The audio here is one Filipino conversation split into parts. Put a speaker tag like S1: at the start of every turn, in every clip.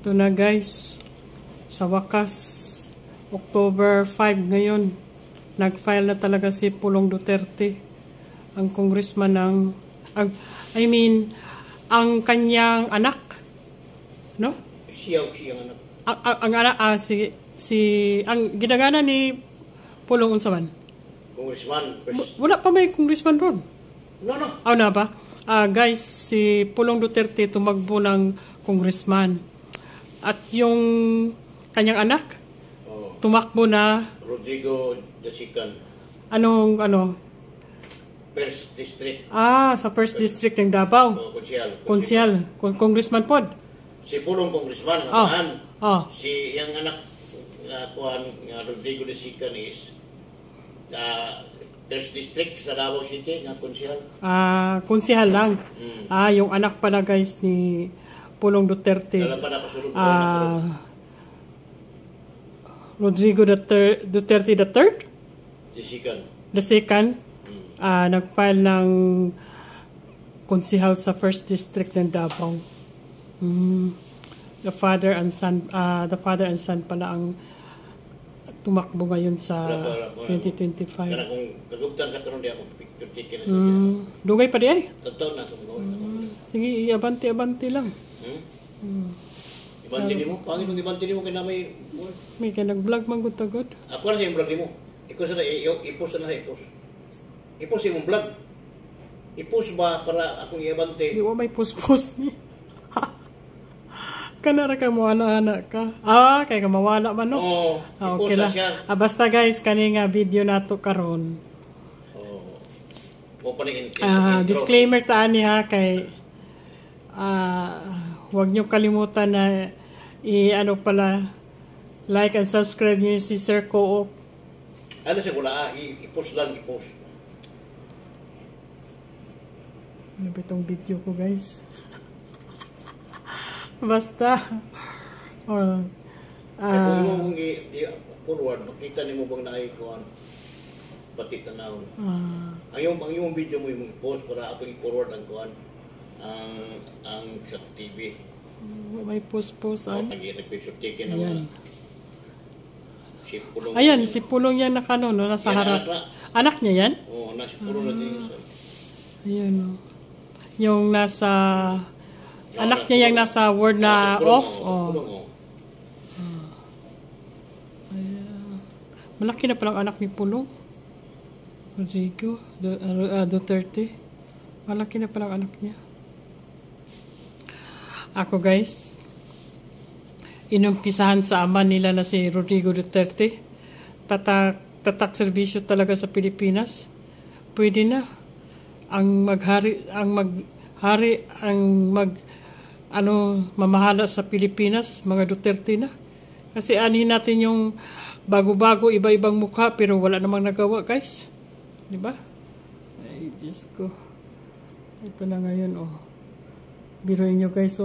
S1: Ito na guys, sa wakas, October 5 ngayon, nag-file na talaga si Pulong Duterte, ang congressman ng, ang kanyang anak, no?
S2: Siyang anak.
S1: Ang anak, ang ginagana ni Pulong Unsaman?
S2: Congressman.
S1: Wala pa may congressman ron?
S2: No.
S1: Na ba? Guys, si Pulong Duterte tumakbo ng congressman. At yung kanyang anak, tumakbo na
S2: Rodrigo Dasikan.
S1: Anong?
S2: First District.
S1: Sa First District ng Davao. Konsyal. Congressman pod.
S2: Si Pulong Congressman. Si yung anak Rodrigo Dasikan is First District sa Davao City, nga konsyal.
S1: Konsyal lang. Yung anak pala guys ni Pulong Duterte. Rodrigo Duterte the third? The second. Nag-file ng konsihal sa First District ng Davao. The father and son pala ang tumakbo ngayon sa 2025.
S2: Kaya kung kagubtan sa karon di ako picture taken na siya.
S1: Dugay pa di ay?
S2: Totoo na kung
S1: sige, abanti lang.
S2: Ibanti mo? Pangin mong ibanti mo kaya
S1: may kaya nag-vlog man good.
S2: Ako na sa yung vlog mo. Ipos na sa ipos. Ipos yung vlog. Ipos ba para akong iabante?
S1: Di ba may post ni? Kanara ka mo anak ka. Kaya ka mawala man no? Okay lang. Basta guys, kani nga video nato karon. Disclaimer taan niya kay huwag niyo kalimutan na like and subscribe niyo si Sir Co-op.
S2: Ano siya kula? I-post lang, i-post.
S1: Ano ba itong video ko guys? Basta.
S2: Kung mo i-forward, makita niyo mo bang naikuan? Batik na naon. Ang yung video mo yung i-post para atong i-forward ang kuan. Ang sa TV.
S1: May post.
S2: Nag-picture taken naman. Si Pulong.
S1: Ayan, si Pulong yan nakano, no? Nasa harap. Anak niya yan?
S2: Oo, nasa Pulong na din.
S1: Ayan, no? Yung nasa... anak niya yung nasa word na off? Ayan. Malaki na palang anak ni Pulong. Rodrigo Duterte. Malaki na palang anak niya. Ako guys, inumpisahan sa ama nila na si Rodrigo Duterte. Tatak serbisyo talaga sa Pilipinas. Pwede na. Mamahala sa Pilipinas, mga Duterte na. Kasi anin natin yung bago-bago, iba-ibang mukha, pero wala namang nagawa guys. Diba? Ay, Diyos ko. Ito na ngayon, biruin nyo guys,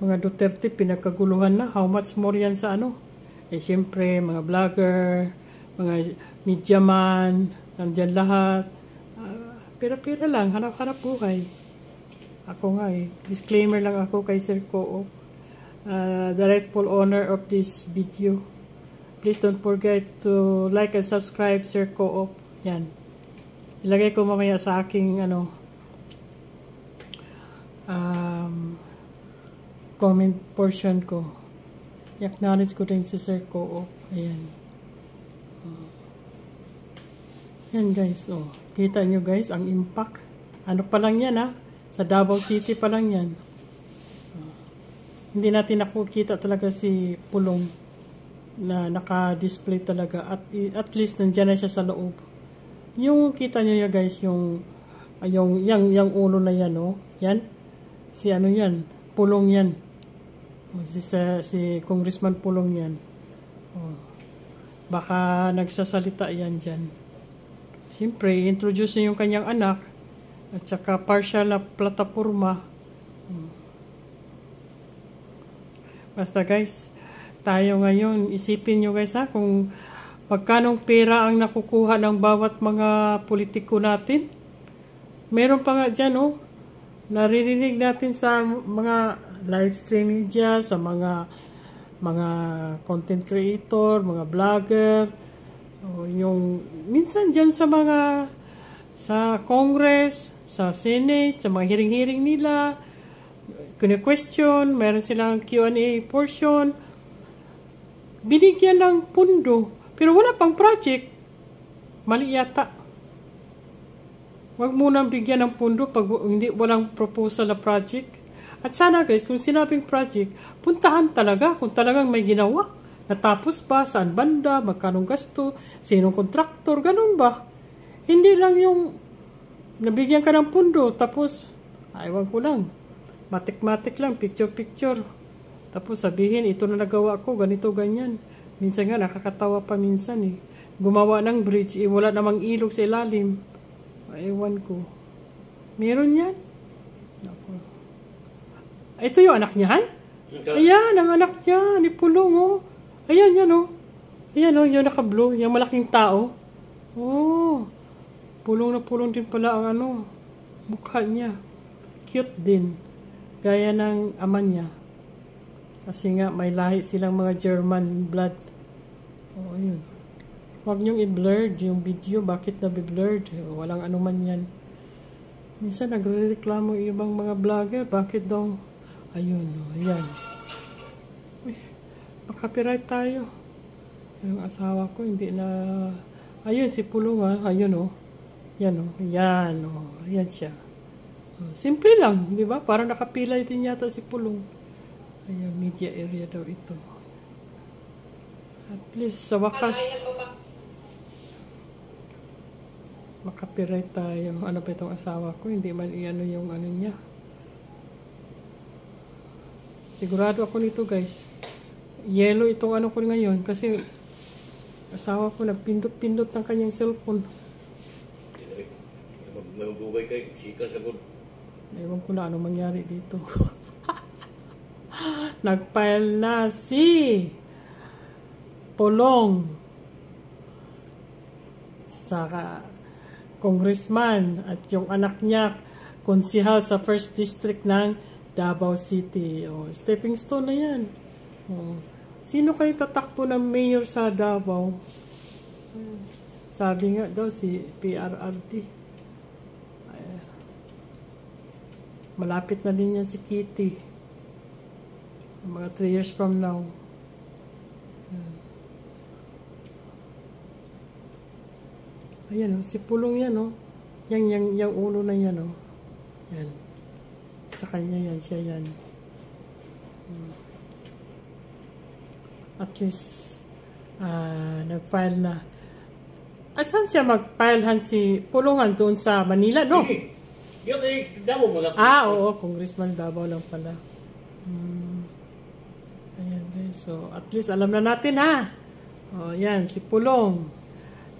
S1: mga Duterte, pinagkaguluhan na. How much more yan sa siyempre, mga vlogger, mga media man, nandyan lahat. Pira-pira lang, hanap-hanap buhay. Ako nga disclaimer lang ako kay Sir Co-op. The rightful owner of this video. Please don't forget to like and subscribe, Sir Co-op. Yan. Ilagay ko mamaya sa aking, comment portion ko. I-acknowledge ko din si Sir Co-op. Ayan. Yan guys, kita nyo guys, ang impact. Ano pa lang yan sa Davao City pa lang yan. Hindi natin nakukita talaga si Pulong na naka-display talaga. At least nandiyan na siya sa loob. Yung kita nyo guys, yung ulo na yan, yan. Si yan, Pulong yan. Si Congressman Pulong yan. Baka nagsasalita yan dyan. Siyempre, introduce niya yung kanyang anak at saka partial na plataforma. Basta guys, tayo ngayon, isipin nyo guys kung magkanong pera ang nakukuha ng bawat mga politiko natin. Meron pa nga dyan, naririnig natin sa mga live stream media, sa mga content creator, mga vlogger, o yung minsan dyan sa Congress, sa Senate, sa mga hearing-hearing nila, question, meron silang Q&A portion, binigyan ng pundo, pero wala pang project. Mali yata. Huwag munang bigyan ng pundo pag walang proposal na project. At sana guys, kung sinabing project, puntahan talaga kung talagang may ginawa. Natapos ba? Saan banda? Magkanong gasto? Sinong kontraktor? Ganun ba? Hindi lang yung nabigyan ka ng pundo, tapos, aywan ko lang, matik-matik lang, picture-picture. Tapos sabihin, ito na nagawa ko, ganito, ganyan. Minsan nga, nakakatawa pa minsan eh. Gumawa ng bridge, wala namang ilog sa ilalim. Ewan ko. Meron yan? Naku. Ito yung anak niya, han? Ayan, ang anak niya, ni Pulong, oh. Ayan, yan, oh. Ayan, oh, yung naka-blue, yung malaking tao. Oh, pulong na pulong din pala ang mukha niya. Cute din. Gaya ng ama niya. Kasi nga, may lahi silang mga German blood. Oh, yun. Huwag niyong i-blurred yung video. Bakit na-blurred? Walang anuman yan. Minsan, nagre-reklamo yung ibang mga vlogger. Bakit daw? Ayun, oh, ayan. Uy, makapiright tayo. Yung asawa ko, hindi na... Ayun, si Pulong, ha? Ayun, oh. Yan, oh. Yan, oh. Ayan siya. Simple lang, di ba? Parang nakapilay din yata si Pulong. Ayan, media area daw ito. At least, sa wakas, makapiright tayo. Ano pa itong asawa ko? Hindi man iano yung ano niya. Sigurado ako nito, guys. Yellow itong ano ko ngayon. Kasi, asawa ko nagpindot-pindot ng kanyang cellphone.
S2: Magugay kayo, sika sagot.
S1: Ewan ko na ano mangyari dito. Nag-file na si Pulong sa congressman at yung anak niya konsihal sa 1st District ng Davao City. Oh, stepping stone na yan. Oh. Sino kayo tatakbo ng mayor sa Davao? Sabi nga daw si PRRD. Malapit na din yan si Kitty. Mga 3 years from now. Ayan, oh, si Pulong yan, oh. Yung ulo na yan, oh. Yan. Sa kanya yan, siya yan. At least, nag-file na. Asan siya mag-filehan si Pulongan doon sa Manila, no?
S2: Yung Davao mo lang.
S1: Oo, Congressman Davao lang pala. Ayan, guys. So, at least alam na natin, ha? O, yan, si Pulong.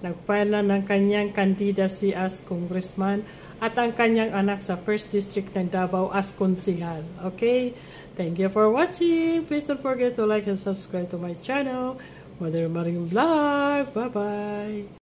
S1: Nag-file na ng kanyang candidacy as congressman at ang kanyang anak sa 1st District ng Davao as konsihal. Okay? Thank you for watching. Please don't forget to like and subscribe to my channel. Mother Maring Vlog. Bye-bye.